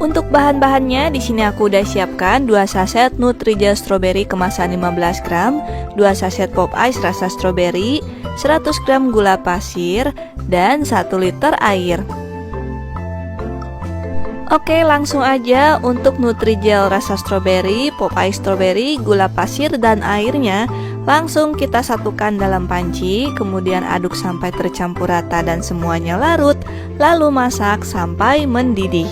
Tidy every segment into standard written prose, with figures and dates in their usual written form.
Untuk bahan-bahannya di sini aku udah siapkan 2 saset Nutrijel strawberry kemasan 15 gram, 2 saset pop ice rasa strawberry, 100 gram gula pasir, dan 1 liter air. Oke, langsung aja untuk Nutrijel rasa strawberry, pop ice strawberry, gula pasir, dan airnya langsung kita satukan dalam panci, kemudian aduk sampai tercampur rata dan semuanya larut, lalu masak sampai mendidih.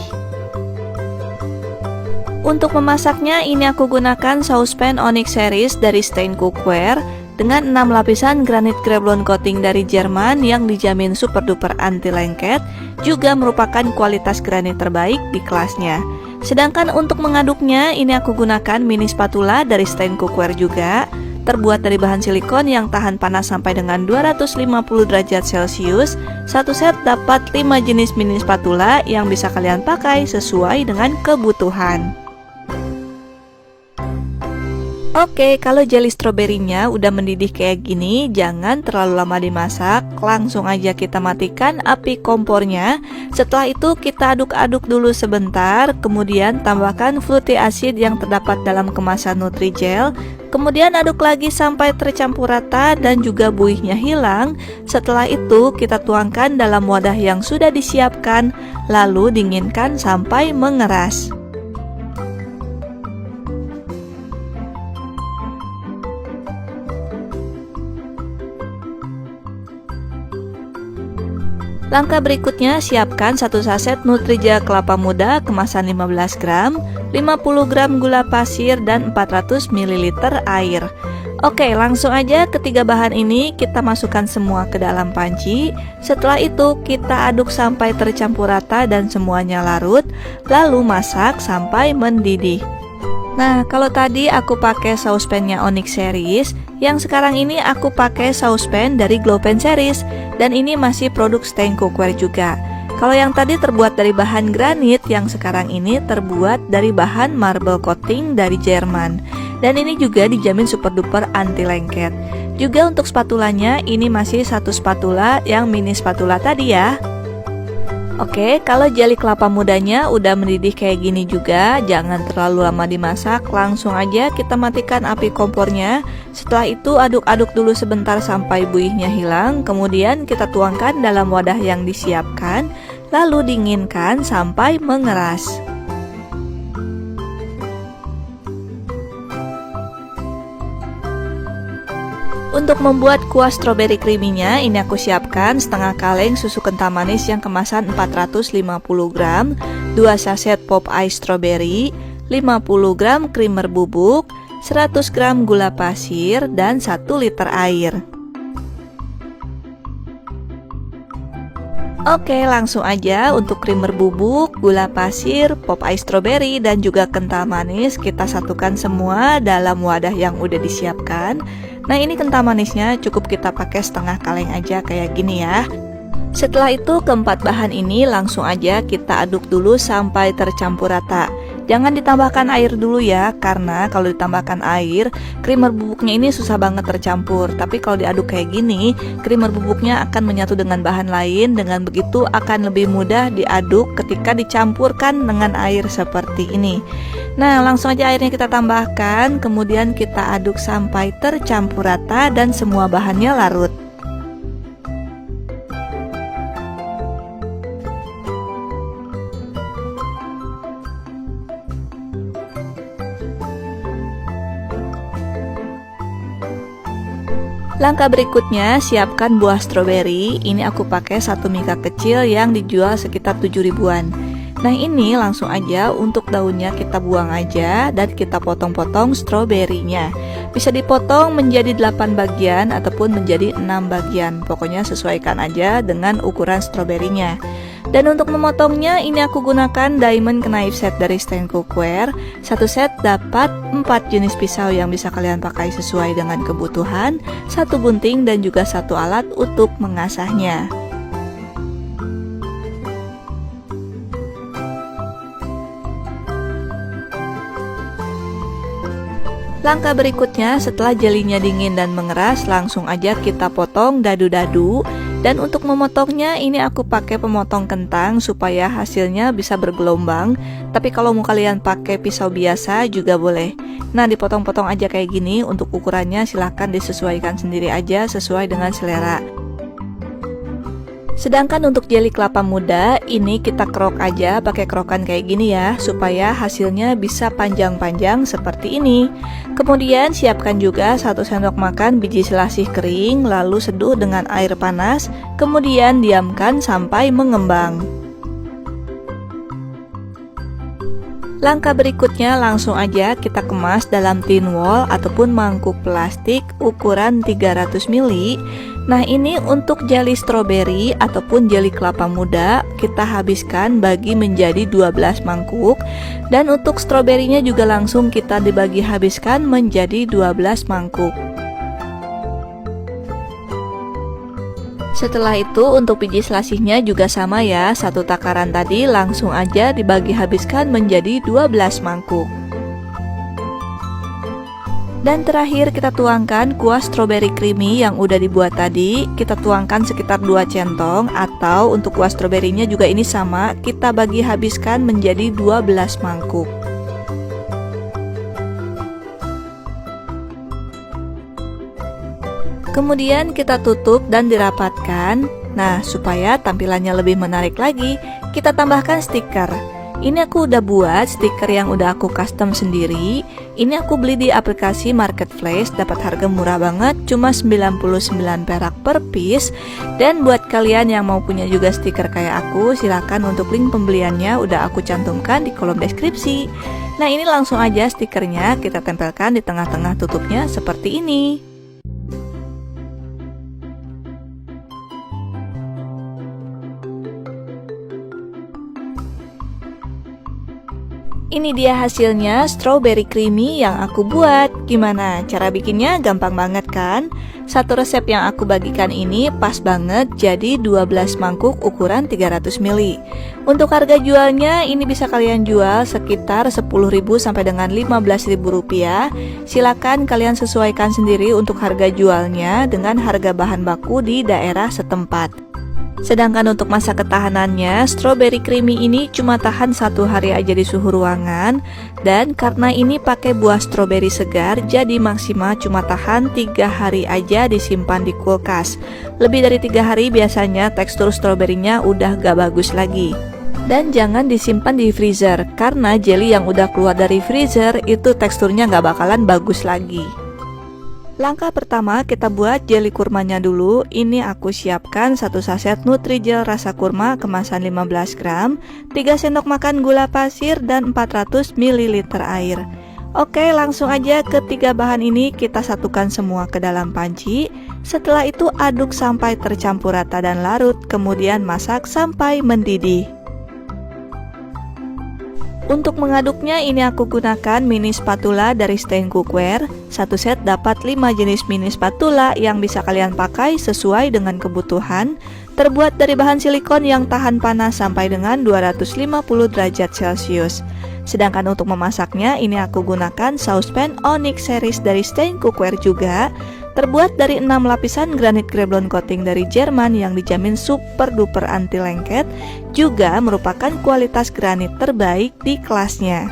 Untuk memasaknya ini aku gunakan saucepan Onyx Series dari Stain Cookware dengan 6 lapisan granit Krevlon coating dari Jerman yang dijamin super duper anti lengket, juga merupakan kualitas granit terbaik di kelasnya. Sedangkan untuk mengaduknya ini aku gunakan mini spatula dari Stain Cookware juga, terbuat dari bahan silikon yang tahan panas sampai dengan 250 derajat Celcius. Satu set dapat 5 jenis mini spatula yang bisa kalian pakai sesuai dengan kebutuhan. Oke, kalau jelly stroberinya udah mendidih kayak gini, jangan terlalu lama dimasak, langsung aja kita matikan api kompornya. Setelah itu kita aduk-aduk dulu sebentar, kemudian tambahkan fruity acid yang terdapat dalam kemasan Nutrijel. Kemudian aduk lagi sampai tercampur rata dan juga buihnya hilang. Setelah itu kita tuangkan dalam wadah yang sudah disiapkan, lalu dinginkan sampai mengeras. Langkah berikutnya, siapkan 1 saset Nutrijel kelapa muda kemasan 15 gram, 50 gram gula pasir, dan 400 ml air. Oke, langsung aja ketiga bahan ini kita masukkan semua ke dalam panci. Setelah itu kita aduk sampai tercampur rata dan semuanya larut, lalu masak sampai mendidih. Nah, kalau tadi aku pakai saucepannya Onyx Series, yang sekarang ini aku pakai saucepan dari Glowpan Series, dan ini masih produk Stain Cookware juga. Kalau yang tadi terbuat dari bahan granit, yang sekarang ini terbuat dari bahan marble coating dari Jerman. Dan ini juga dijamin super duper anti lengket. Juga untuk spatulanya, ini masih satu spatula yang mini spatula tadi ya. Oke, kalau jelly kelapa mudanya udah mendidih kayak gini juga, jangan terlalu lama dimasak, langsung aja kita matikan api kompornya. Setelah itu aduk-aduk dulu sebentar sampai buihnya hilang, kemudian kita tuangkan dalam wadah yang disiapkan, lalu dinginkan sampai mengeras. Untuk membuat kuah stroberi creamy-nya, ini aku siapkan setengah kaleng susu kental manis yang kemasan 450 gram, 2 saset pop ice strawberry, 50 gram creamer bubuk, 100 gram gula pasir, dan 1 liter air. Oke, langsung aja untuk creamer bubuk, gula pasir, pop ice strawberry, dan juga kental manis kita satukan semua dalam wadah yang udah disiapkan. Nah, ini kental manisnya cukup kita pakai setengah kaleng aja kayak gini ya. Setelah itu keempat bahan ini langsung aja kita aduk dulu sampai tercampur rata. Jangan ditambahkan air dulu ya, karena kalau ditambahkan air, creamer bubuknya ini susah banget tercampur. Tapi kalau diaduk kayak gini, creamer bubuknya akan menyatu dengan bahan lain. Dengan begitu akan lebih mudah diaduk ketika dicampurkan dengan air seperti ini. Nah, langsung aja airnya kita tambahkan, kemudian kita aduk sampai tercampur rata dan semua bahannya larut. Langkah berikutnya, siapkan buah stroberi. Ini aku pakai 1 mika kecil yang dijual sekitar 7 ribuan. Nah, ini langsung aja untuk daunnya kita buang aja dan kita potong-potong stroberinya. Bisa dipotong menjadi 8 bagian ataupun menjadi 6 bagian. Pokoknya sesuaikan aja dengan ukuran stroberinya. Dan untuk memotongnya ini aku gunakan diamond knife set dari Stain Cookware. Satu set dapat 4 jenis pisau yang bisa kalian pakai sesuai dengan kebutuhan, 1 gunting dan juga 1 alat untuk mengasahnya. Langkah berikutnya, setelah jelinya dingin dan mengeras, langsung aja kita potong dadu-dadu. Dan untuk memotongnya ini aku pakai pemotong kentang supaya hasilnya bisa bergelombang. Tapi kalau mau kalian pakai pisau biasa juga boleh. Nah, dipotong-potong aja kayak gini. Untuk ukurannya silahkan disesuaikan sendiri aja sesuai dengan selera. Sedangkan untuk jeli kelapa muda, ini kita kerok aja pakai kerokan kayak gini ya, supaya hasilnya bisa panjang-panjang seperti ini. Kemudian siapkan juga 1 sendok makan biji selasih kering, lalu seduh dengan air panas, kemudian diamkan sampai mengembang. Langkah berikutnya langsung aja kita kemas dalam tin wall ataupun mangkuk plastik ukuran 300 ml. Nah, ini untuk jeli stroberi ataupun jeli kelapa muda kita habiskan bagi menjadi 12 mangkuk. Dan untuk stroberinya juga langsung kita dibagi habiskan menjadi 12 mangkuk. Setelah itu untuk biji selasihnya juga sama ya, 1 takaran tadi langsung aja dibagi habiskan menjadi 12 mangkuk. Dan terakhir kita tuangkan kuah stroberi creamy yang udah dibuat tadi. Kita tuangkan sekitar 2 centong, atau untuk kuah stroberinya juga ini sama, kita bagi habiskan menjadi 12 mangkuk. Kemudian kita tutup dan dirapatkan. Nah, supaya tampilannya lebih menarik lagi, kita tambahkan stiker. Ini aku udah buat stiker yang udah aku custom sendiri. Ini aku beli di aplikasi Marketplace, dapat harga murah banget, cuma 99 perak per piece. Dan buat kalian yang mau punya juga stiker kayak aku, silakan untuk link pembeliannya udah aku cantumkan di kolom deskripsi. Nah, ini langsung aja stikernya kita tempelkan di tengah-tengah tutupnya seperti ini. Ini dia hasilnya strawberry creamy yang aku buat. Gimana? Cara bikinnya gampang banget kan? Satu resep yang aku bagikan ini pas banget, jadi 12 mangkuk ukuran 300 ml. Untuk harga jualnya ini bisa kalian jual sekitar 10.000 sampai dengan 15.000 rupiah. Silakan kalian sesuaikan sendiri untuk harga jualnya dengan harga bahan baku di daerah setempat. Sedangkan untuk masa ketahanannya, strawberry creamy ini cuma tahan 1 hari aja di suhu ruangan. Dan karena ini pakai buah stroberi segar, jadi maksimal cuma tahan 3 hari aja disimpan di kulkas. Lebih dari 3 hari biasanya tekstur stroberinya udah gak bagus lagi. Dan jangan disimpan di freezer, karena jelly yang udah keluar dari freezer itu teksturnya gak bakalan bagus lagi. Langkah pertama kita buat jeli kurmanya dulu. Ini aku siapkan 1 saset Nutrijel rasa kurma kemasan 15 gram, 3 sendok makan gula pasir, dan 400 ml air. Oke, langsung aja ketiga bahan ini kita satukan semua ke dalam panci. Setelah itu aduk sampai tercampur rata dan larut, kemudian masak sampai mendidih. Untuk mengaduknya ini aku gunakan mini spatula dari Stain Cookware. 1 set dapat 5 jenis mini spatula yang bisa kalian pakai sesuai dengan kebutuhan. Terbuat dari bahan silikon yang tahan panas sampai dengan 250 derajat Celcius. Sedangkan untuk memasaknya ini aku gunakan saucepan Onyx series dari Stain Cookware juga. Terbuat dari 6 lapisan granit Greblon coating dari Jerman yang dijamin super duper anti lengket, juga merupakan kualitas granit terbaik di kelasnya.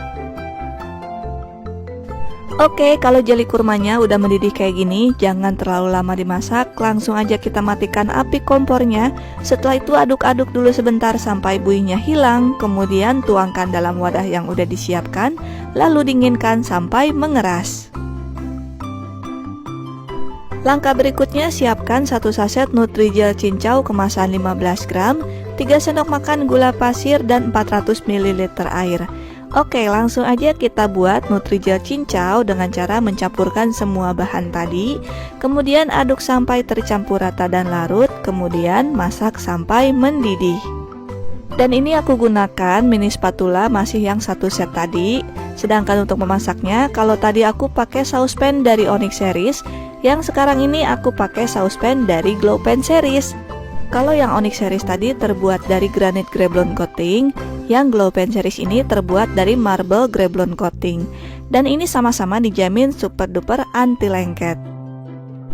Oke, kalau jeli kurmanya udah mendidih kayak gini, jangan terlalu lama dimasak, langsung aja kita matikan api kompornya. Setelah itu aduk-aduk dulu sebentar sampai buihnya hilang, kemudian tuangkan dalam wadah yang udah disiapkan, lalu dinginkan sampai mengeras. Langkah berikutnya siapkan 1 saset Nutrijel cincau kemasan 15 gram, 3 sendok makan gula pasir, dan 400 ml air. Oke, langsung aja kita buat Nutrijel cincau dengan cara mencampurkan semua bahan tadi. Kemudian aduk sampai tercampur rata dan larut, kemudian masak sampai mendidih. Dan ini aku gunakan mini spatula masih yang 1 set tadi. Sedangkan untuk memasaknya, kalau tadi aku pakai saucepan dari Onyx series, yang sekarang ini aku pakai saucepan dari Glowpan series. Kalau yang Onyx series tadi terbuat dari granit Greblon coating, yang Glowpan series ini terbuat dari marble Greblon coating. Dan ini sama-sama dijamin super duper anti lengket.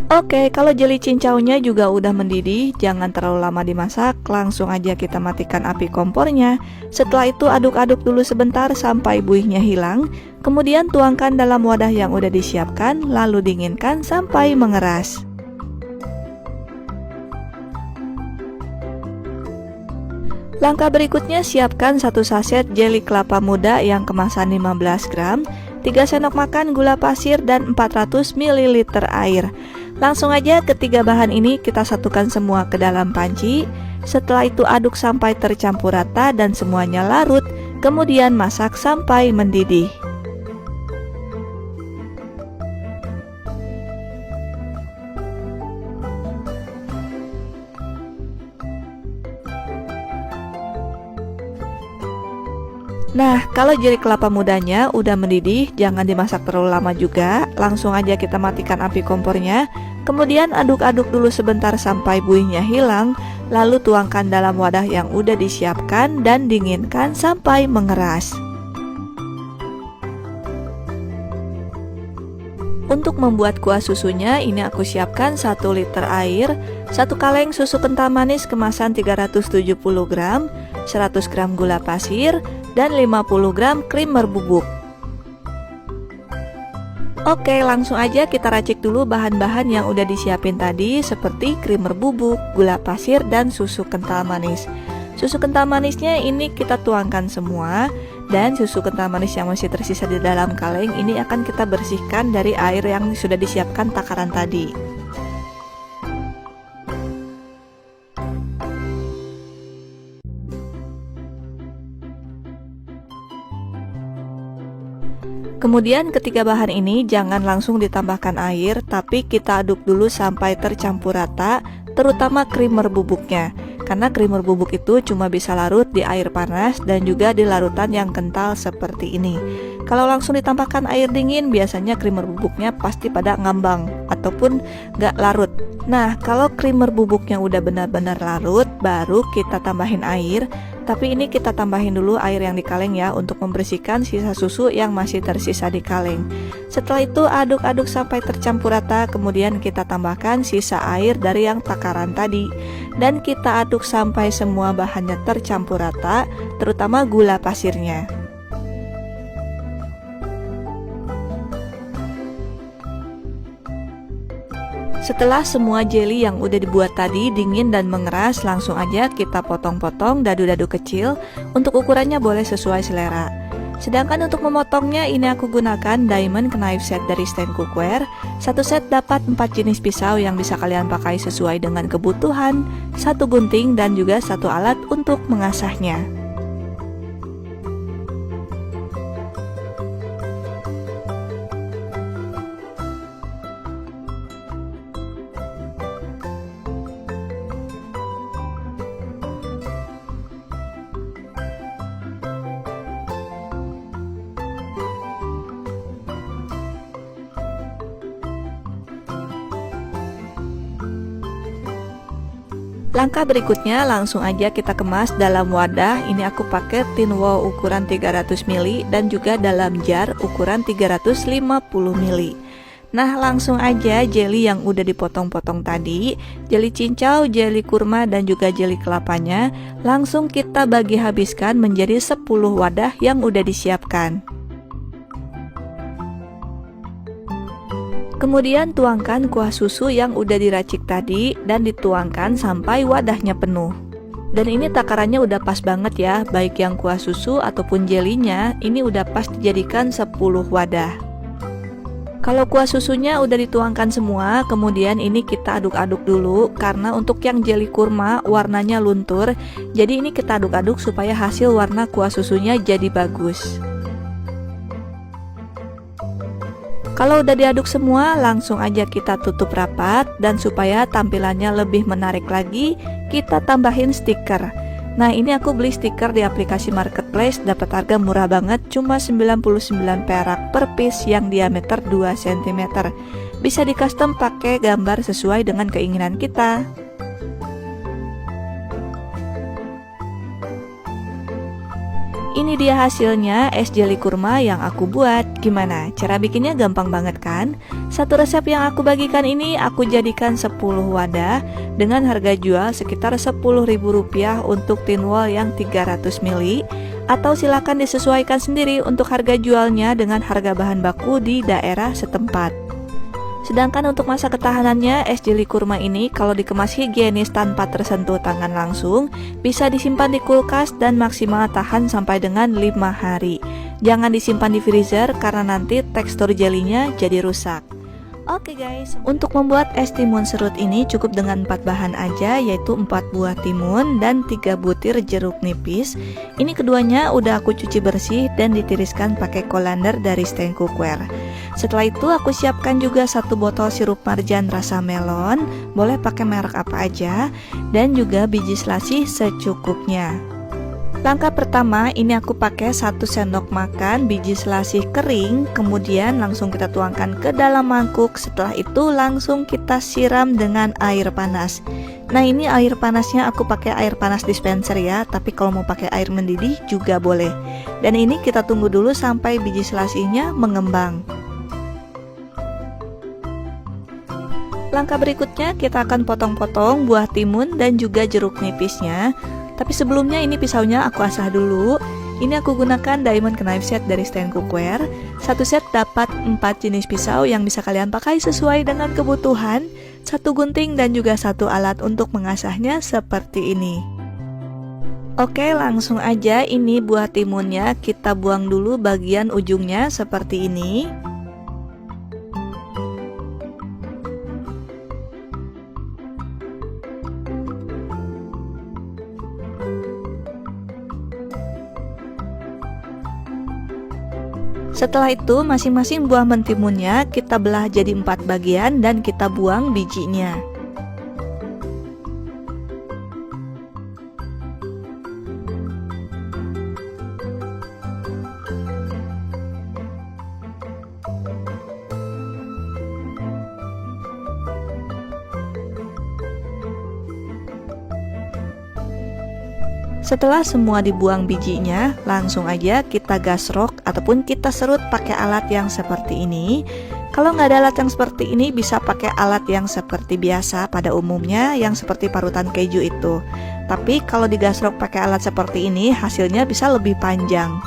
Oke, kalau jeli cincaunya juga udah mendidih, jangan terlalu lama dimasak, langsung aja kita matikan api kompornya. Setelah itu aduk-aduk dulu sebentar sampai buihnya hilang, kemudian tuangkan dalam wadah yang udah disiapkan, lalu dinginkan sampai mengeras. Langkah berikutnya, siapkan 1 saset jeli kelapa muda yang kemasan 15 gram, 3 sendok makan gula pasir, dan 400 ml air. Langsung aja ketiga bahan ini kita satukan semua ke dalam panci. Setelah itu aduk sampai tercampur rata dan semuanya larut, kemudian masak sampai mendidih. Nah, kalau jeli kelapa mudanya udah mendidih, jangan dimasak terlalu lama juga. Langsung aja kita matikan api kompornya. Kemudian aduk-aduk dulu sebentar sampai buihnya hilang. Lalu tuangkan dalam wadah yang udah disiapkan dan dinginkan sampai mengeras. Untuk membuat kuah susunya, ini aku siapkan 1 liter air, 1 kaleng susu kental manis kemasan 370 gram, 100 gram gula pasir, dan 50 gram krimer bubuk. Oke, langsung aja kita racik dulu bahan-bahan yang udah disiapin tadi, seperti krimer bubuk, gula pasir, dan susu kental manis. Susu kental manisnya ini kita tuangkan semua, dan susu kental manis yang masih tersisa di dalam kaleng ini akan kita bersihkan dari air yang sudah disiapkan takaran tadi. Kemudian ketiga bahan ini jangan langsung ditambahkan air, tapi kita aduk dulu sampai tercampur rata, terutama krimer bubuknya. Karena krimer bubuk itu cuma bisa larut di air panas dan juga di larutan yang kental seperti ini. Kalau langsung ditambahkan air dingin, biasanya krimer bubuknya pasti pada ngambang ataupun gak larut. Nah, kalau krimer bubuknya udah benar-benar larut, baru kita tambahin air. Tapi ini kita tambahin dulu air yang di kaleng ya, untuk membersihkan sisa susu yang masih tersisa di kaleng. Setelah itu aduk-aduk sampai tercampur rata, kemudian kita tambahkan sisa air dari yang takaran tadi. Dan kita aduk sampai semua bahannya tercampur rata, terutama gula pasirnya. Setelah semua jelly yang udah dibuat tadi dingin dan mengeras, langsung aja kita potong-potong dadu-dadu kecil. Untuk ukurannya boleh sesuai selera. Sedangkan untuk memotongnya, ini aku gunakan diamond knife set dari Stand Cookware. Satu set dapat 4 jenis pisau yang bisa kalian pakai sesuai dengan kebutuhan, 1 gunting, dan juga 1 alat untuk mengasahnya. Langkah berikutnya, langsung aja kita kemas dalam wadah. Ini aku pakai tin wow ukuran 300 ml dan juga dalam jar ukuran 350 ml. Nah, langsung aja jelly yang udah dipotong-potong tadi, jelly cincau, jelly kurma, dan juga jelly kelapanya, langsung kita bagi habiskan menjadi 10 wadah yang udah disiapkan. Kemudian tuangkan kuah susu yang udah diracik tadi dan dituangkan sampai wadahnya penuh. Dan ini takarannya udah pas banget ya, baik yang kuah susu ataupun jelinya, ini udah pas dijadikan 10 wadah. Kalau kuah susunya udah dituangkan semua, kemudian ini kita aduk-aduk dulu, karena untuk yang jeli kurma warnanya luntur, jadi ini kita aduk-aduk supaya hasil warna kuah susunya jadi bagus. Kalau udah diaduk semua, langsung aja kita tutup rapat, dan supaya tampilannya lebih menarik lagi, kita tambahin stiker. Nah, ini aku beli stiker di aplikasi marketplace, dapat harga murah banget, cuma 99 perak per piece yang diameter 2 cm. Bisa di custom pakai gambar sesuai dengan keinginan kita. ini dia hasilnya es jeli kurma yang aku buat. Gimana? Cara bikinnya gampang banget kan? Satu resep yang aku bagikan ini aku jadikan 10 wadah dengan harga jual sekitar Rp10.000 untuk tin wall yang 300 ml, atau silakan disesuaikan sendiri untuk harga jualnya dengan harga bahan baku di daerah setempat. Sedangkan untuk masa ketahanannya, es jeli kurma ini kalau dikemas higienis tanpa tersentuh tangan langsung, bisa disimpan di kulkas dan maksimal tahan sampai dengan 5 hari. Jangan disimpan di freezer karena nanti tekstur jelinya jadi rusak. Oke guys, untuk membuat es timun serut ini cukup dengan 4 bahan aja, yaitu 4 buah timun dan 3 butir jeruk nipis. Ini keduanya udah aku cuci bersih dan ditiriskan pakai kolander dari Stand Cookware. Setelah itu aku siapkan juga 1 botol sirup marjan rasa melon, boleh pakai merek apa aja, dan juga biji selasih secukupnya. Langkah pertama, ini aku pakai 1 sendok makan biji selasih kering, kemudian langsung kita tuangkan ke dalam mangkuk. Setelah itu langsung kita siram dengan air panas. Nah, ini air panasnya aku pakai air panas dispenser ya, tapi kalau mau pakai air mendidih juga boleh. Dan ini kita tunggu dulu sampai biji selasihnya mengembang. Langkah berikutnya kita akan potong-potong buah timun dan juga jeruk nipisnya. Tapi sebelumnya ini pisaunya aku asah dulu. Ini aku gunakan diamond knife set dari Stand Cookware. Satu set dapat 4 jenis pisau yang bisa kalian pakai sesuai dengan kebutuhan. 1 gunting dan juga 1 alat untuk mengasahnya seperti ini. Oke, langsung aja ini buah timunnya kita buang dulu bagian ujungnya seperti ini. Setelah itu masing-masing buah mentimunnya kita belah jadi 4 bagian dan kita buang bijinya. Setelah semua dibuang bijinya, langsung aja kita gasrok ataupun kita serut pakai alat yang seperti ini. Kalau nggak ada alat yang seperti ini, bisa pakai alat yang seperti biasa pada umumnya, yang seperti parutan keju itu. Tapi kalau digasrok pakai alat seperti ini, hasilnya bisa lebih panjang.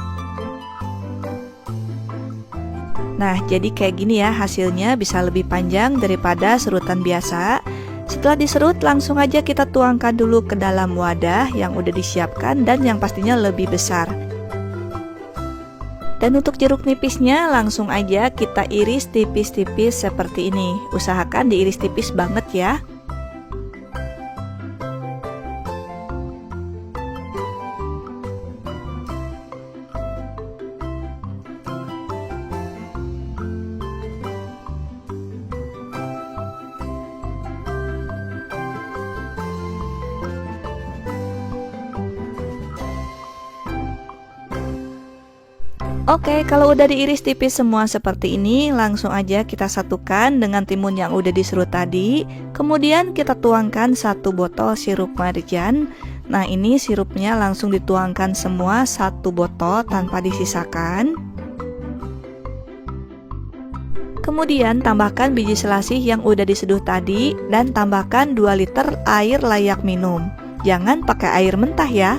Nah, jadi kayak gini ya, hasilnya bisa lebih panjang daripada serutan biasa. Setelah diserut, langsung aja kita tuangkan dulu ke dalam wadah yang udah disiapkan dan yang pastinya lebih besar. Dan untuk jeruk nipisnya langsung aja kita iris tipis-tipis seperti ini. Usahakan diiris tipis banget ya. Oke, kalau udah diiris tipis semua seperti ini, langsung aja kita satukan dengan timun yang udah diserut tadi. Kemudian kita tuangkan 1 botol sirup marjan. Nah, ini sirupnya langsung dituangkan semua 1 botol tanpa disisakan. Kemudian tambahkan biji selasih yang udah diseduh tadi dan tambahkan 2 liter air layak minum. Jangan pakai air mentah ya.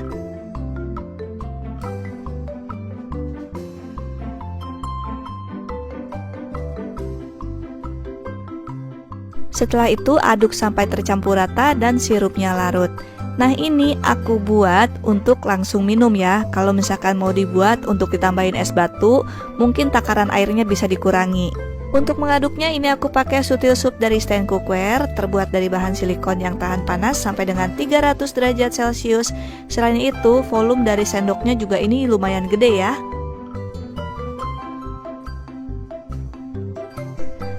Setelah itu aduk sampai tercampur rata dan sirupnya larut. Nah, ini aku buat untuk langsung minum ya. Kalau misalkan mau dibuat untuk ditambahin es batu, mungkin takaran airnya bisa dikurangi. Untuk mengaduknya ini aku pakai sutil soup dari Stand Cookware, terbuat dari bahan silikon yang tahan panas sampai dengan 300 derajat Celcius. Selain itu, volume dari sendoknya juga ini lumayan gede ya.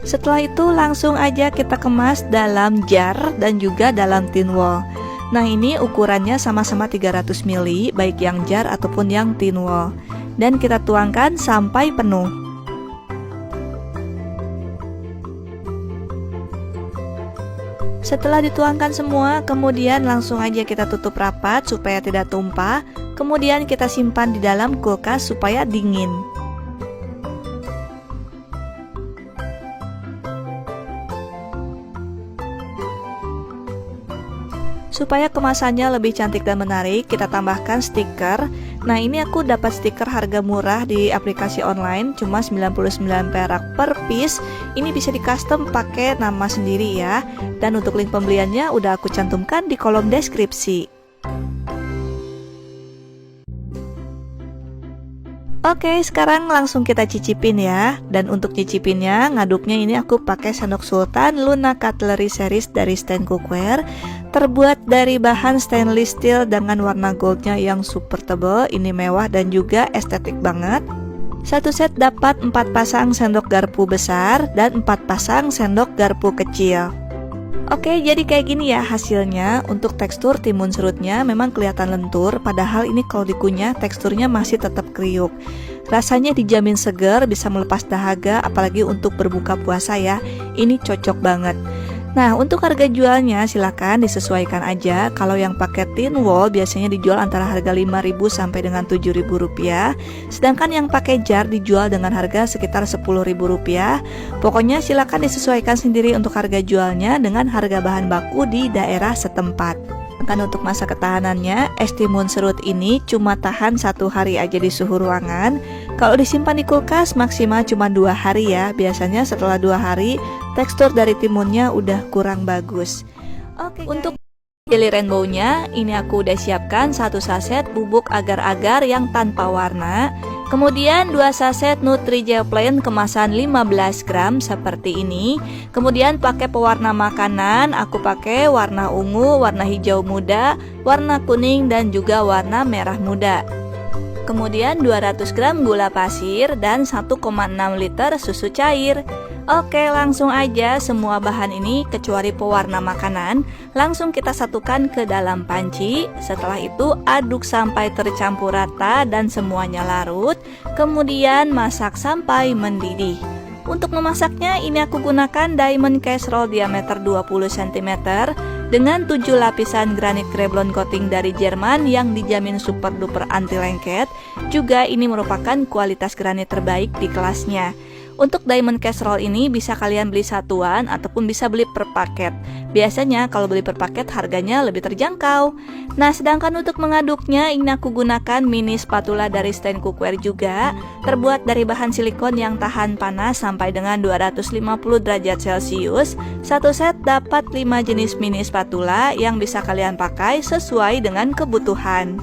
Setelah itu langsung aja kita kemas dalam jar dan juga dalam tin wall. Nah, ini ukurannya sama-sama 300 ml, baik yang jar ataupun yang tin wall. Dan kita tuangkan sampai penuh. Setelah dituangkan semua, kemudian langsung aja kita tutup rapat supaya tidak tumpah. kemudian kita simpan di dalam kulkas supaya dingin. Supaya kemasannya lebih cantik dan menarik, kita tambahkan stiker. Nah, ini aku dapat stiker harga murah di aplikasi online, cuma 99 perak per piece. Ini bisa di custom pakai nama sendiri ya. Dan untuk link pembeliannya udah aku cantumkan di kolom deskripsi. Oke, sekarang langsung kita cicipin ya. Dan untuk cicipinnya, ngaduknya ini aku pakai sendok sultan Luna Cutlery Series dari Stand Cookware. Terbuat dari bahan stainless steel dengan warna goldnya yang super tebal. Ini mewah dan juga estetik banget. Satu set dapat 4 pasang sendok garpu besar dan 4 pasang sendok garpu kecil. Oke, jadi kayak gini ya hasilnya. Untuk tekstur timun serutnya memang kelihatan lentur, padahal ini kalau dikunyah teksturnya masih tetap kriuk. Rasanya dijamin segar, bisa melepas dahaga, apalagi untuk berbuka puasa ya. Ini cocok banget. Nah, untuk harga jualnya silakan disesuaikan aja. Kalau yang pakai tin wall biasanya dijual antara harga 5.000 sampai dengan 7.000 rupiah. Sedangkan yang pakai jar dijual dengan harga sekitar 10.000 rupiah. Pokoknya silakan disesuaikan sendiri untuk harga jualnya dengan harga bahan baku di daerah setempat. Kan untuk masa ketahanannya, es timun serut ini cuma tahan 1 hari aja di suhu ruangan. Kalau disimpan di kulkas maksimal cuma 2 hari ya. Biasanya setelah 2 hari tekstur dari timunnya udah kurang bagus. Oke, untuk jelly rainbow-nya ini aku udah siapkan 1 saset bubuk agar-agar yang tanpa warna. Kemudian 2 saset Nutrijel Plain kemasan 15 gram seperti ini. Kemudian pakai pewarna makanan, aku pakai warna ungu, warna hijau muda, warna kuning dan juga warna merah muda. Kemudian 200 gram gula pasir dan 1,6 liter susu cair. Oke, langsung aja semua bahan ini kecuali pewarna makanan langsung kita satukan ke dalam panci. Setelah itu aduk sampai tercampur rata dan semuanya larut. Kemudian masak sampai mendidih. Untuk memasaknya ini aku gunakan diamond casserole diameter 20 cm dengan 7 lapisan granit Kreblon coating dari Jerman yang dijamin super duper anti lengket. Juga ini merupakan kualitas granit terbaik di kelasnya. Untuk diamond casserole ini bisa kalian beli satuan ataupun bisa beli per paket. Biasanya kalau beli per paket harganya lebih terjangkau. Nah, sedangkan untuk mengaduknya ini aku gunakan mini spatula dari Stand Cookware juga. Terbuat dari bahan silikon yang tahan panas sampai dengan 250 derajat Celcius. Satu set dapat 5 jenis mini spatula yang bisa kalian pakai sesuai dengan kebutuhan.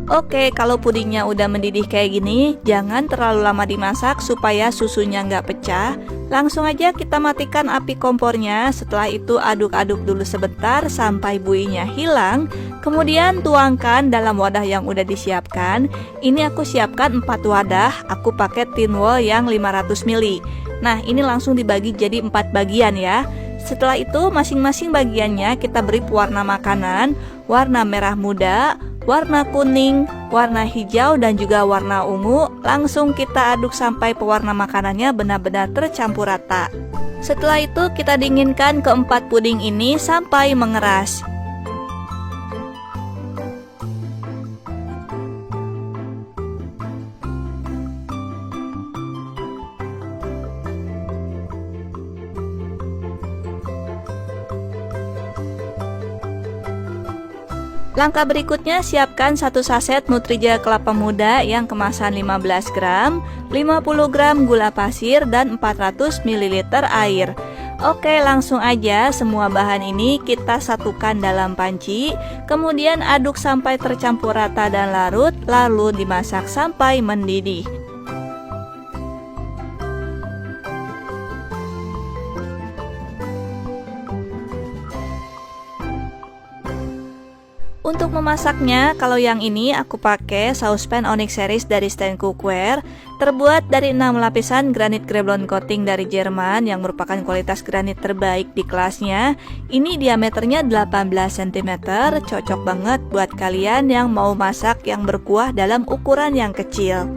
Oke, kalau pudingnya udah mendidih kayak gini, jangan terlalu lama dimasak supaya susunya nggak pecah. Langsung aja kita matikan api kompornya. Setelah itu aduk-aduk dulu sebentar sampai buihnya hilang. Kemudian tuangkan dalam wadah yang udah disiapkan. Ini aku siapkan 4 wadah. Aku pakai tin wall yang 500 ml. Nah, ini langsung dibagi jadi 4 bagian ya. Setelah itu masing-masing bagiannya kita beri pewarna makanan, warna merah muda, warna kuning, warna hijau dan juga warna ungu. Langsung kita aduk sampai pewarna makanannya benar-benar tercampur rata. Setelah itu kita dinginkan keempat puding ini sampai mengeras. Langkah berikutnya siapkan 1 saset Nutrijel kelapa muda yang kemasan 15 gram, 50 gram gula pasir dan 400 ml air. Oke, langsung aja semua bahan ini kita satukan dalam panci, kemudian aduk sampai tercampur rata dan larut, lalu dimasak sampai mendidih. Untuk memasaknya, kalau yang ini aku pakai saucepan Onyx series dari Stand Cookware. Terbuat dari 6 lapisan granit Kreblon coating dari Jerman yang merupakan kualitas granit terbaik di kelasnya. Ini diameternya 18 cm, cocok banget buat kalian yang mau masak yang berkuah dalam ukuran yang kecil.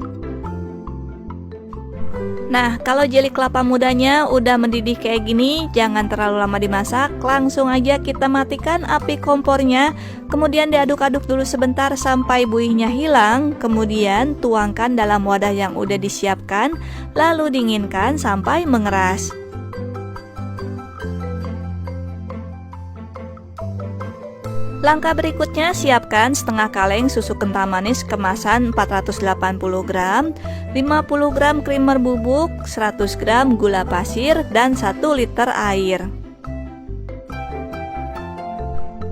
Nah, kalau jeli kelapa mudanya udah mendidih kayak gini, jangan terlalu lama dimasak, langsung aja kita matikan api kompornya. Kemudian diaduk-aduk dulu sebentar sampai buihnya hilang, kemudian tuangkan dalam wadah yang udah disiapkan, lalu dinginkan sampai mengeras. Langkah berikutnya, siapkan setengah kaleng susu kental manis kemasan 480 gram, 50 gram krimer bubuk, 100 gram gula pasir, dan 1 liter air.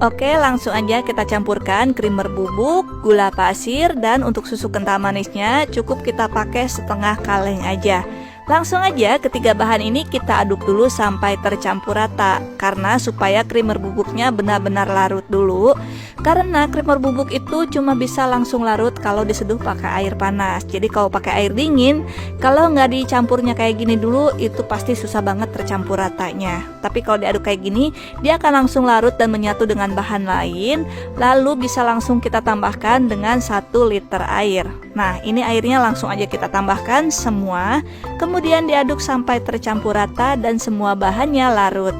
Oke, langsung aja kita campurkan krimer bubuk, gula pasir, dan untuk susu kental manisnya cukup kita pakai setengah kaleng aja. Langsung aja ketiga bahan ini kita aduk dulu sampai tercampur rata, karena supaya krimer bubuknya benar-benar larut dulu. Karena krimer bubuk itu cuma bisa langsung larut kalau diseduh pakai air panas. Jadi kalau pakai air dingin, kalau nggak dicampurnya kayak gini dulu, itu pasti susah banget tercampur ratanya. Tapi kalau diaduk kayak gini, dia akan langsung larut dan menyatu dengan bahan lain. Lalu bisa langsung kita tambahkan dengan 1 liter air. Nah, ini airnya langsung aja kita tambahkan semua. Kemudian diaduk sampai tercampur rata dan semua bahannya larut.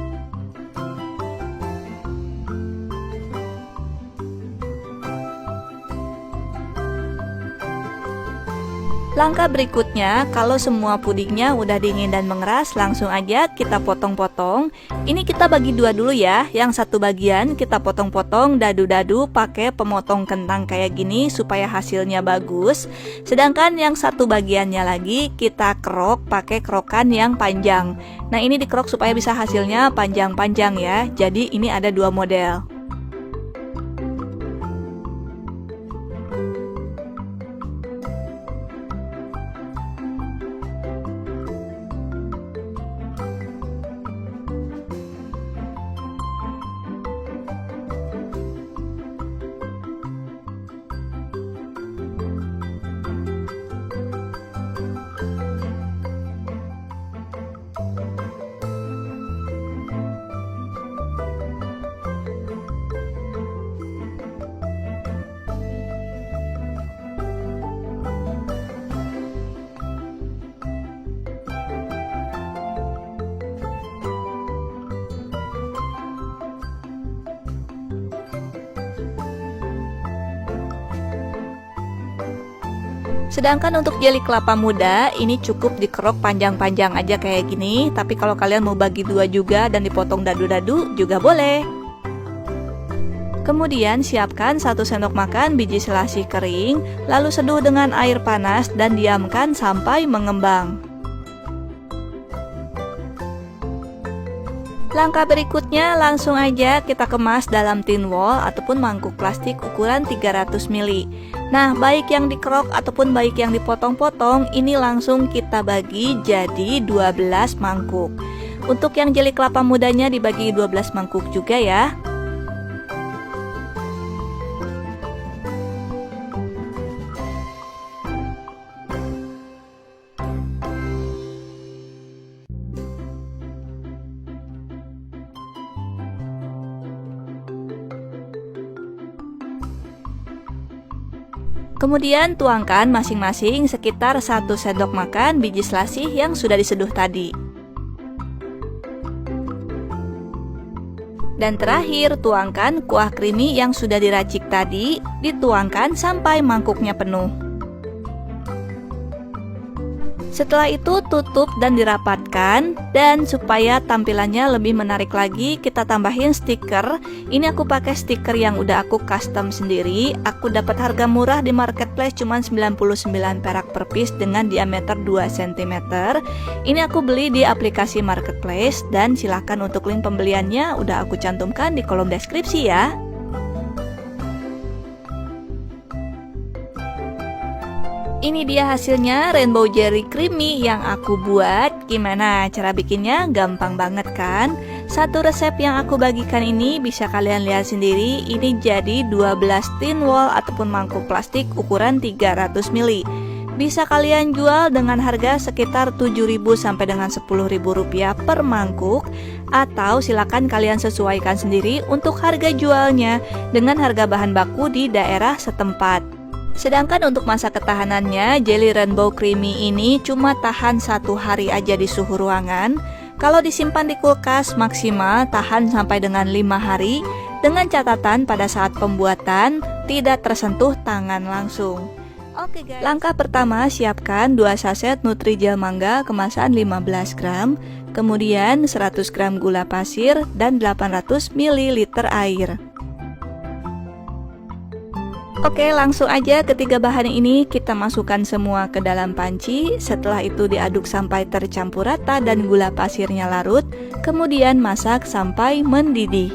Langkah berikutnya, kalau semua pudingnya udah dingin dan mengeras, langsung aja kita potong-potong. Ini kita bagi dua dulu ya. Yang satu bagian kita potong-potong dadu-dadu pakai pemotong kentang kayak gini supaya hasilnya bagus. Sedangkan yang satu bagiannya lagi kita kerok pakai kerokan yang panjang. Nah, ini dikerok supaya bisa hasilnya panjang-panjang ya. Jadi ini ada dua model. Sedangkan untuk jeli kelapa muda, ini cukup dikerok panjang-panjang aja kayak gini. Tapi kalau kalian mau bagi dua juga dan dipotong dadu-dadu juga boleh. Kemudian siapkan 1 sendok makan biji selasih kering, lalu seduh dengan air panas dan diamkan sampai mengembang. Langkah berikutnya, langsung aja kita kemas dalam tin wall ataupun mangkuk plastik ukuran 300 ml. Nah, baik yang dikerok ataupun baik yang dipotong-potong, ini langsung kita bagi jadi 12 mangkuk. Untuk yang jeli kelapa mudanya dibagi 12 mangkuk juga ya. Kemudian tuangkan masing-masing sekitar 1 sendok makan biji selasih yang sudah diseduh tadi. Dan terakhir, tuangkan kuah creamy yang sudah diracik tadi, dituangkan sampai mangkuknya penuh. Setelah itu tutup dan dirapatkan, dan supaya tampilannya lebih menarik lagi, kita tambahin stiker. Ini aku pakai stiker yang udah aku custom sendiri. Aku dapat harga murah di marketplace cuma 99 perak per piece dengan diameter 2 cm. Ini aku beli di aplikasi marketplace, dan silahkan untuk link pembeliannya udah aku cantumkan di kolom deskripsi ya. Ini dia hasilnya rainbow jelly creamy yang aku buat. Gimana cara bikinnya? Gampang banget kan? Satu resep yang aku bagikan ini bisa kalian lihat sendiri. Ini jadi 12 tin wall ataupun mangkuk plastik ukuran 300 ml. Bisa kalian jual dengan harga sekitar 7.000 sampai dengan 10.000 rupiah per mangkuk. Atau silakan kalian sesuaikan sendiri untuk harga jualnya dengan harga bahan baku di daerah setempat. Sedangkan untuk masa ketahanannya, jelly rainbow creamy ini cuma tahan 1 hari aja di suhu ruangan. Kalau disimpan di kulkas maksimal tahan sampai dengan 5 hari, dengan catatan pada saat pembuatan tidak tersentuh tangan langsung. Oke guys. Langkah pertama, siapkan 2 saset Nutrijel mangga kemasan 15 gram, kemudian 100 gram gula pasir dan 800 ml air. Oke, langsung aja ketiga bahan ini kita masukkan semua ke dalam panci. Setelah itu diaduk sampai tercampur rata dan gula pasirnya larut. Kemudian masak sampai mendidih.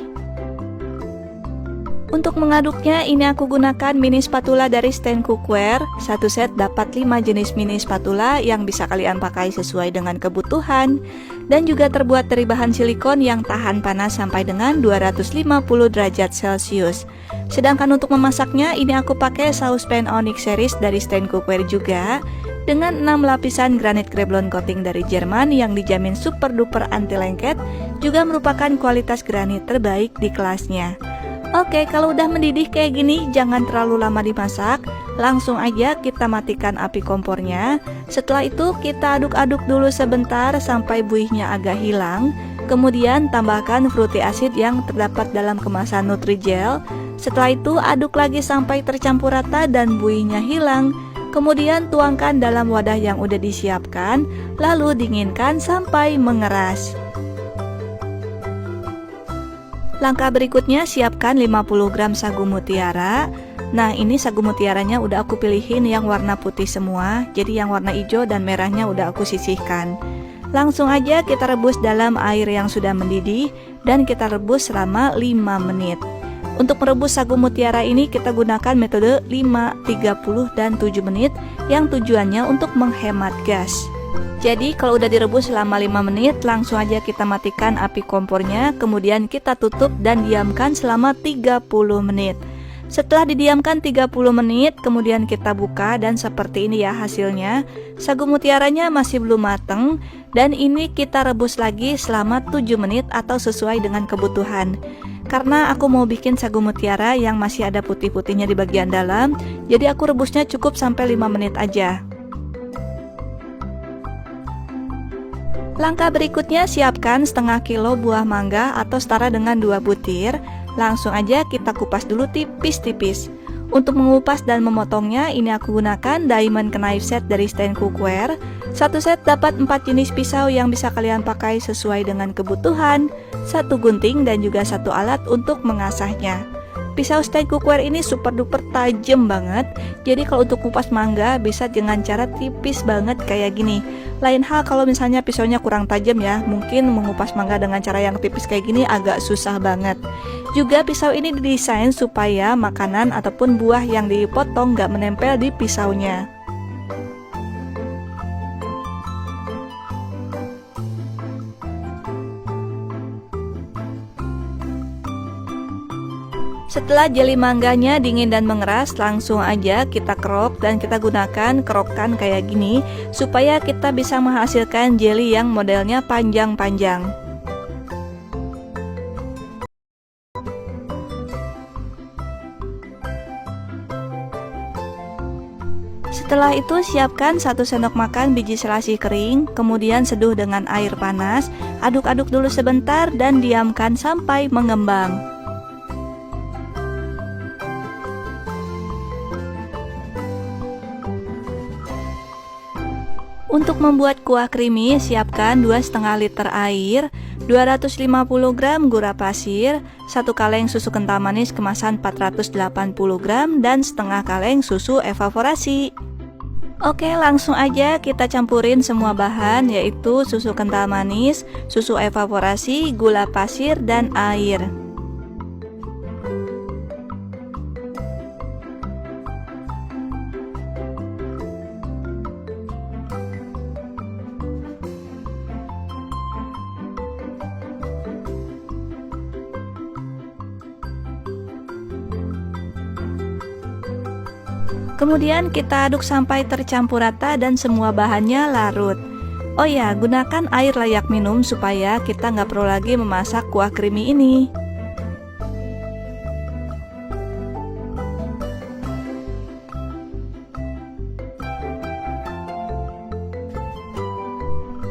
Untuk mengaduknya, ini aku gunakan mini spatula dari Stand Cookware. Satu set dapat 5 jenis mini spatula yang bisa kalian pakai sesuai dengan kebutuhan. Dan juga terbuat dari bahan silikon yang tahan panas sampai dengan 250 derajat Celcius. Sedangkan untuk memasaknya, ini aku pakai saus pan onyx series dari Stand Cookware juga, dengan 6 lapisan granit Kreblon coating dari Jerman yang dijamin super duper anti lengket, juga merupakan kualitas granit terbaik di kelasnya. Oke, kalau udah mendidih kayak gini, jangan terlalu lama dimasak. Langsung aja kita matikan api kompornya. Setelah itu kita aduk-aduk dulu sebentar sampai buihnya agak hilang. Kemudian tambahkan fruity acid yang terdapat dalam kemasan Nutrijel. Setelah itu aduk lagi sampai tercampur rata dan buihnya hilang. Kemudian tuangkan dalam wadah yang udah disiapkan, lalu dinginkan sampai mengeras. Langkah berikutnya, siapkan 50 gram sagu mutiara. Nah, ini sagu mutiaranya udah aku pilihin yang warna putih semua, jadi yang warna hijau dan merahnya udah aku sisihkan. Langsung aja kita rebus dalam air yang sudah mendidih dan kita rebus selama 5 menit. Untuk merebus sagu mutiara ini kita gunakan metode 5, 30, dan 7 menit yang tujuannya untuk menghemat gas. Jadi kalau udah direbus selama 5 menit, langsung aja kita matikan api kompornya, kemudian kita tutup dan diamkan selama 30 menit. Setelah didiamkan 30 menit, kemudian kita buka dan seperti ini ya hasilnya. Sagu mutiaranya masih belum mateng dan ini kita rebus lagi selama 7 menit atau sesuai dengan kebutuhan. Karena aku mau bikin sagu mutiara yang masih ada putih-putihnya di bagian dalam, jadi aku rebusnya cukup sampai 5 menit aja. Langkah berikutnya, siapkan setengah kilo buah mangga atau setara dengan 2 butir. Langsung aja kita kupas dulu tipis-tipis. Untuk mengupas dan memotongnya, ini aku gunakan diamond knife set dari Stand Cookware. Satu set dapat 4 jenis pisau yang bisa kalian pakai sesuai dengan kebutuhan, 1 gunting dan juga 1 alat untuk mengasahnya. Pisau Stand Cookware ini super duper tajam banget. Jadi kalau untuk kupas mangga bisa dengan cara tipis banget kayak gini. Lain hal kalau misalnya pisaunya kurang tajam ya, mungkin mengupas mangga dengan cara yang tipis kayak gini agak susah banget. Juga pisau ini didesain supaya makanan ataupun buah yang dipotong gak menempel di pisaunya. Setelah jeli mangganya dingin dan mengeras, langsung aja kita kerok dan kita gunakan kerokan kayak gini supaya kita bisa menghasilkan jeli yang modelnya panjang-panjang. Setelah itu siapkan 1 sendok makan biji selasih kering, kemudian seduh dengan air panas, aduk-aduk dulu sebentar dan diamkan sampai mengembang. Untuk membuat kuah creamy, siapkan 2,5 liter air, 250 gram gula pasir, 1 kaleng susu kental manis kemasan 480 gram, dan setengah kaleng susu evaporasi. Oke, langsung aja kita campurin semua bahan, yaitu susu kental manis, susu evaporasi, gula pasir, dan air. Kemudian kita aduk sampai tercampur rata dan semua bahannya larut. Oh ya, gunakan air layak minum supaya kita nggak perlu lagi memasak kuah creamy ini.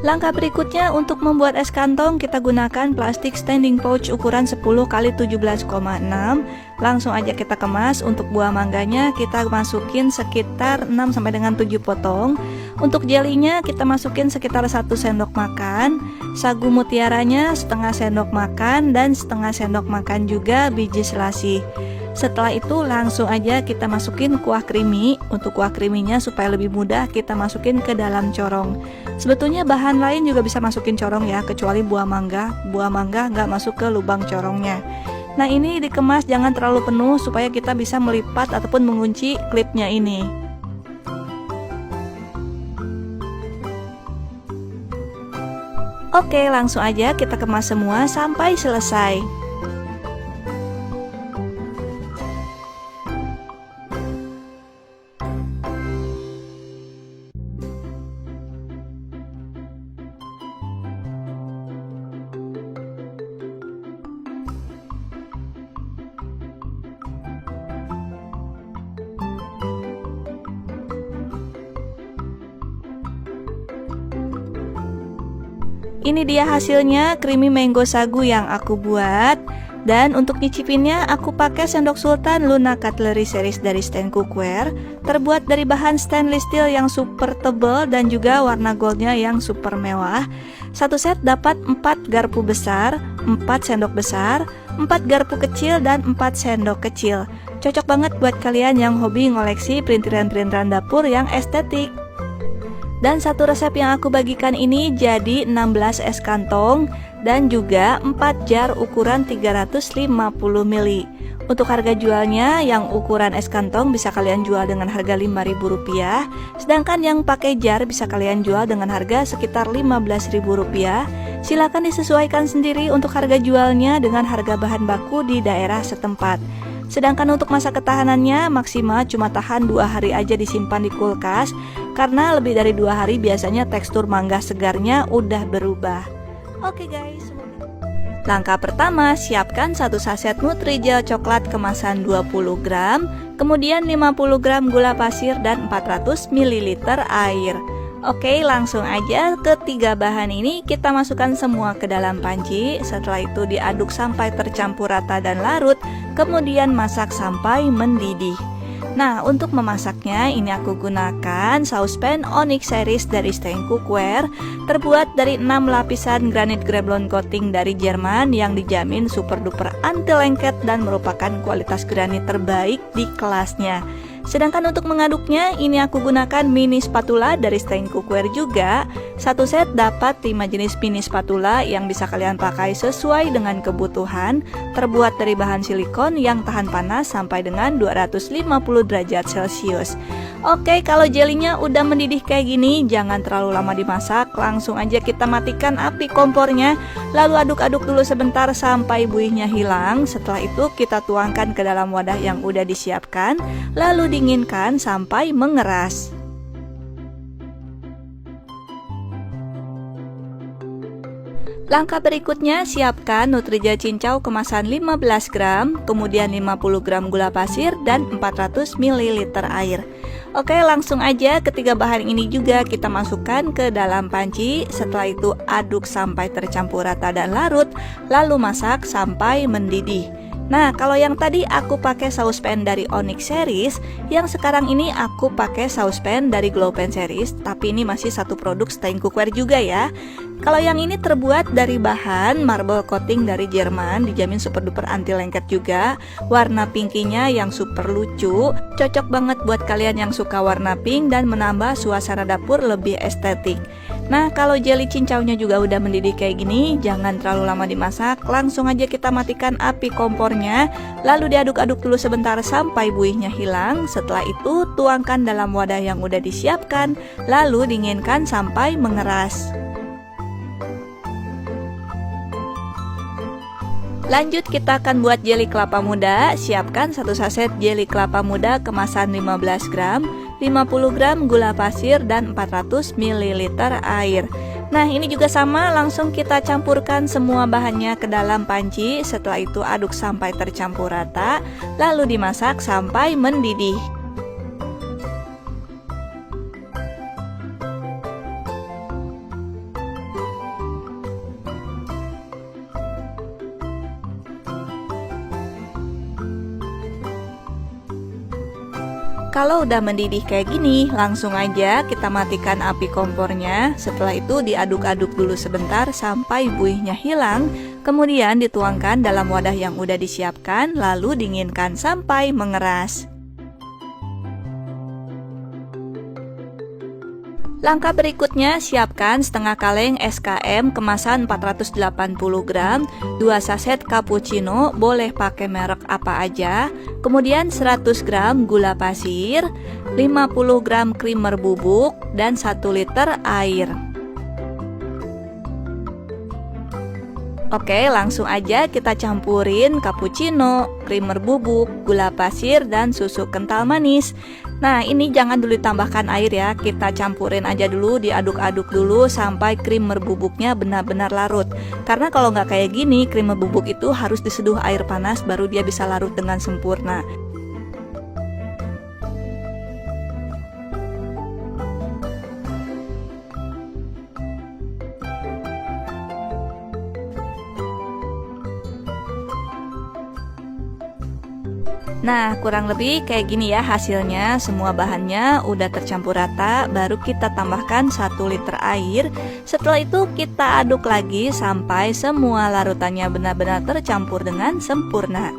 Langkah berikutnya untuk membuat es kantong kita gunakan plastik standing pouch ukuran 10 x 17,6. Langsung aja kita kemas. Untuk buah mangganya kita masukin sekitar 6 sampai dengan 7 potong. Untuk jelinya kita masukin sekitar 1 sendok makan. Sagu mutiaranya setengah sendok makan dan setengah sendok makan juga biji selasi. Setelah itu langsung aja kita masukin kuah creamy. Untuk kuah creaminya supaya lebih mudah kita masukin ke dalam corong. Sebetulnya bahan lain juga bisa masukin corong ya, kecuali buah mangga. Buah mangga nggak masuk ke lubang corongnya. Nah ini dikemas jangan terlalu penuh supaya kita bisa melipat ataupun mengunci klipnya ini. Oke, langsung aja kita kemas semua sampai selesai. Ini dia hasilnya creamy mango sagu yang aku buat. Dan untuk nyicipinnya aku pakai sendok sultan Luna Cutlery series dari Stain Cookware. Terbuat dari bahan stainless steel yang super tebal dan juga warna goldnya yang super mewah. Satu set dapat 4 garpu besar, 4 sendok besar, 4 garpu kecil dan 4 sendok kecil. Cocok banget buat kalian yang hobi ngoleksi perintilan-perintilan dapur yang estetik. Dan satu resep yang aku bagikan ini jadi 16 es kantong dan juga 4 jar ukuran 350 ml. Untuk harga jualnya yang ukuran es kantong bisa kalian jual dengan harga Rp5.000, sedangkan yang pakai jar bisa kalian jual dengan harga sekitar Rp15.000. Silakan disesuaikan sendiri untuk harga jualnya dengan harga bahan baku di daerah setempat. Sedangkan untuk masa ketahanannya maksimal cuma tahan 2 hari aja disimpan di kulkas, karena lebih dari 2 hari biasanya tekstur mangga segarnya udah berubah. Oke guys, langkah pertama siapkan 1 saset Nutrijel coklat kemasan 20 gram, kemudian 50 gram gula pasir dan 400 ml air. Oke, langsung aja ketiga bahan ini kita masukkan semua ke dalam panci. Setelah itu diaduk sampai tercampur rata dan larut, kemudian masak sampai mendidih. Nah, untuk memasaknya ini aku gunakan saucepan Onyx series dari Stain Cookware, terbuat dari 6 lapisan granit Greblon coating dari Jerman yang dijamin super duper anti lengket dan merupakan kualitas granit terbaik di kelasnya. Sedangkan untuk mengaduknya ini aku gunakan mini spatula dari Stain Cookware juga. Satu set dapat 5 jenis mini spatula yang bisa kalian pakai sesuai dengan kebutuhan. Terbuat dari bahan silikon yang tahan panas sampai dengan 250 derajat Celcius. Oke, kalau jelinya udah mendidih kayak gini, jangan terlalu lama dimasak. Langsung aja kita matikan api kompornya. Lalu aduk-aduk dulu sebentar sampai buihnya hilang. Setelah itu kita tuangkan ke dalam wadah yang udah disiapkan. Lalu dinginkan sampai mengeras. Langkah berikutnya siapkan Nutrijel cincau kemasan 15 gram, kemudian 50 gram gula pasir dan 400 ml air. Oke, langsung aja ketiga bahan ini juga kita masukkan ke dalam panci. Setelah itu aduk sampai tercampur rata dan larut, lalu masak sampai mendidih. Nah, kalau yang tadi aku pakai saucepan dari Onyx series, yang sekarang ini aku pakai saucepan dari Glow Pan series, tapi ini masih satu produk Stain Cookware juga ya. Kalau yang ini terbuat dari bahan marble coating dari Jerman, dijamin super duper anti lengket juga. Warna pinkinya yang super lucu, cocok banget buat kalian yang suka warna pink dan menambah suasana dapur lebih estetik. Nah, kalau jeli cincaunya juga udah mendidih kayak gini, jangan terlalu lama dimasak, langsung aja kita matikan api kompornya, lalu diaduk-aduk dulu sebentar sampai buihnya hilang. Setelah itu tuangkan dalam wadah yang udah disiapkan, lalu dinginkan sampai mengeras. Lanjut kita akan buat jeli kelapa muda. Siapkan 1 saset jeli kelapa muda kemasan 15 gram, 50 gram gula pasir dan 400 ml air. Nah, ini juga sama, langsung kita campurkan semua bahannya ke dalam panci. Setelah itu aduk sampai tercampur rata, lalu dimasak sampai mendidih. Kalau udah mendidih kayak gini, langsung aja kita matikan api kompornya. Setelah itu diaduk-aduk dulu sebentar sampai buihnya hilang. Kemudian dituangkan dalam wadah yang udah disiapkan, lalu dinginkan sampai mengeras. Langkah berikutnya, siapkan setengah kaleng SKM kemasan 480 gram, 2 saset cappuccino, boleh pakai merek apa aja, kemudian 100 gram gula pasir, 50 gram creamer bubuk, dan 1 liter air. Oke, langsung aja kita campurin cappuccino, creamer bubuk, gula pasir, dan susu kental manis. Nah, ini jangan dulu ditambahkan air ya, kita campurin aja dulu, diaduk-aduk dulu sampai creamer bubuknya benar-benar larut. Karena kalau nggak kayak gini, creamer bubuk itu harus diseduh air panas baru dia bisa larut dengan sempurna. Nah, kurang lebih kayak gini ya hasilnya. Semua bahannya udah tercampur rata, baru kita tambahkan 1 liter air. Setelah itu kita aduk lagi sampai semua larutannya benar-benar tercampur dengan sempurna.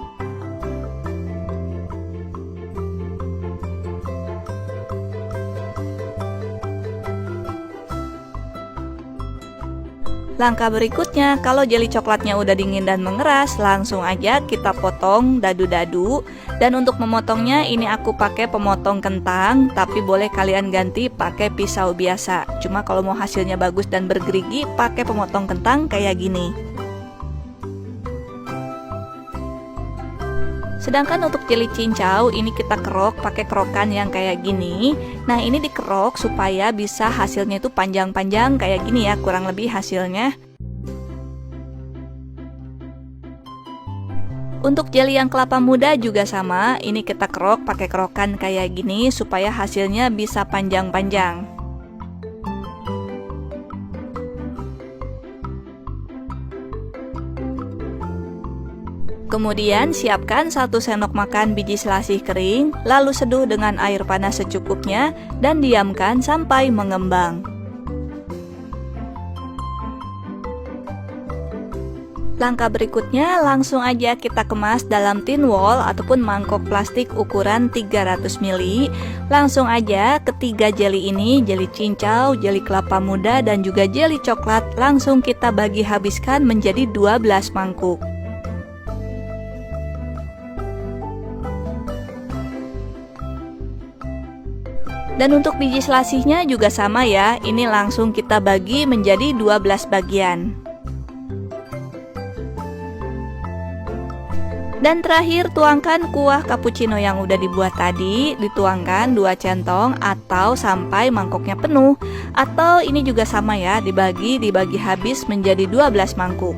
Langkah berikutnya, kalau jeli coklatnya udah dingin dan mengeras, langsung aja kita potong dadu-dadu. Dan untuk memotongnya, ini aku pakai pemotong kentang, tapi boleh kalian ganti pakai pisau biasa. Cuma kalau mau hasilnya bagus dan bergerigi, pakai pemotong kentang kayak gini. Sedangkan untuk jeli cincau ini kita kerok pakai kerokan yang kayak gini. Nah, ini dikerok supaya bisa hasilnya itu panjang-panjang kayak gini ya, kurang lebih hasilnya. Untuk jeli yang kelapa muda juga sama, ini kita kerok pakai kerokan kayak gini supaya hasilnya bisa panjang-panjang. Kemudian siapkan 1 sendok makan biji selasih kering, lalu seduh dengan air panas secukupnya dan diamkan sampai mengembang. Langkah berikutnya, langsung aja kita kemas dalam tin wall ataupun mangkok plastik ukuran 300 ml. Langsung aja ketiga jeli ini, jeli cincau, jeli kelapa muda, dan juga jeli coklat, langsung kita bagi habiskan menjadi 12 mangkuk. Dan untuk biji selasihnya juga sama ya, ini langsung kita bagi menjadi 12 bagian. Dan terakhir, tuangkan kuah cappuccino yang udah dibuat tadi, dituangkan 2 centong atau sampai mangkoknya penuh. Atau ini juga sama ya, dibagi habis menjadi 12 mangkuk.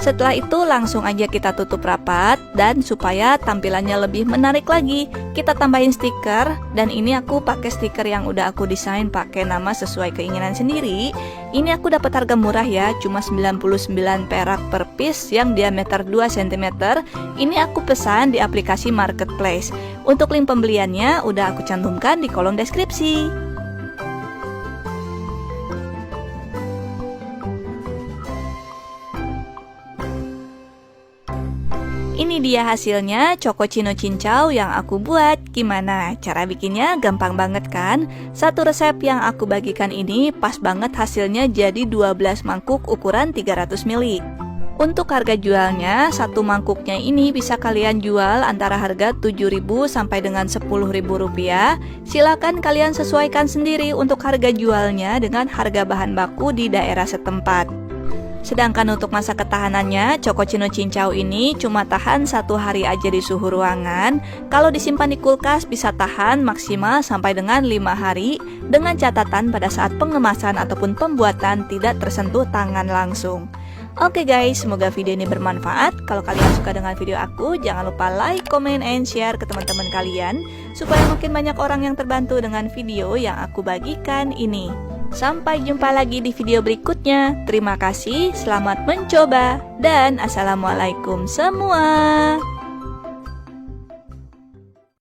Setelah itu langsung aja kita tutup rapat, dan supaya tampilannya lebih menarik lagi, kita tambahin stiker. Dan ini aku pakai stiker yang udah aku desain pakai nama sesuai keinginan sendiri. Ini aku dapat harga murah ya, cuma 99 perak per piece yang diameter 2 cm. Ini aku pesan di aplikasi marketplace. Untuk link pembeliannya udah aku cantumkan di kolom deskripsi. Ini dia hasilnya cappuccino cincau yang aku buat. Gimana? Cara bikinnya gampang banget kan? Satu resep yang aku bagikan ini pas banget hasilnya jadi 12 mangkuk ukuran 300 ml. Untuk harga jualnya, satu mangkuknya ini bisa kalian jual antara harga 7.000 sampai dengan 10.000 rupiah. Silakan kalian sesuaikan sendiri untuk harga jualnya dengan harga bahan baku di daerah setempat. Sedangkan untuk masa ketahanannya, cappuccino cincau ini cuma tahan 1 hari aja di suhu ruangan. Kalau disimpan di kulkas bisa tahan maksimal sampai dengan 5 hari, dengan catatan pada saat pengemasan ataupun pembuatan tidak tersentuh tangan langsung. Oke guys, semoga video ini bermanfaat. Kalau kalian suka dengan video aku, jangan lupa like, comment, and share ke teman-teman kalian supaya makin banyak orang yang terbantu dengan video yang aku bagikan ini. Sampai jumpa lagi di video berikutnya. Terima kasih, selamat mencoba, dan assalamualaikum semua.